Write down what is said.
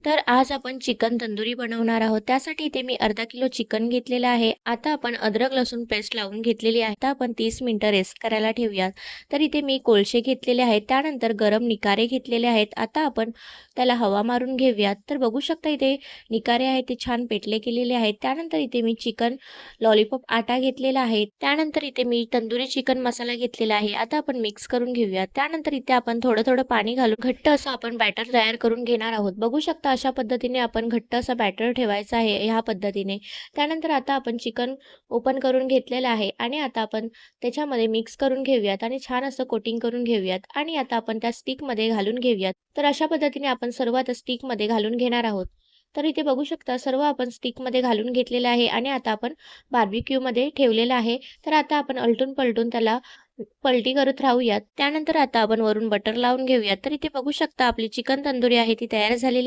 तर आज आपण चिकन तंदुरी बनवणार आहोत. त्यासाठी इथे मी अर्धा किलो चिकन घेतलेलं आहे. आता आपण अद्रक लसूण पेस्ट लावून घेतलेली आहे. आता आपण 30 मिनिटं रेस्ट करायला ठेवूयात. तर इथे मी कोळसे घेतलेले आहेत. त्यानंतर गरम निकारे घेतलेले आहेत. आता आपण त्याला हवा मारून घेऊयात. तर बघू शकता इथे निकारे आहेत ते छान पेटले गेलेले आहेत. त्यानंतर इथे मी चिकन लॉलीपॉप आटा घेतलेला आहे. त्यानंतर इथे मी तंदुरी चिकन मसाला घेतलेला आहे. आता आपण मिक्स करून घेऊयात. त्यानंतर इथे आपण थोडं-थोडं पाणी घालून घट्ट असं आपण बॅटर तयार करून घेणार आहोत. बघू शकता अशा पद्धतीने आपण घट्ट असा बॅटर ठेवायचा आहे ह्या पद्धतीने. त्यानंतर आता आपण चिकन ओपन करून घेतलेलं आहे आणि आता आपण त्याच्यामध्ये मिक्स करून घेऊयात आणि छान असं कोटिंग करून घेऊयात आणि आता आपण त्या स्टिकमध्ये घालून घेऊयात. तर अशा पद्धतीने आपण सर्व आता स्टिकमध्ये घालून घेणार आहोत. तर इथे बघू शकता सर्व आपण स्टिकमध्ये घालून घेतलेलं आहे आणि आता आपण बार्बिक्यूमध्ये ठेवलेलं आहे. तर आता आपण आलटून-पलटून त्याला पलटी करत राहूयात. त्यानंतर आता आपण वरून बटर लावून घेऊयात. तर इथे बघू शकता आपली चिकन तंदुरी आहे ती तयार झालेली आहे.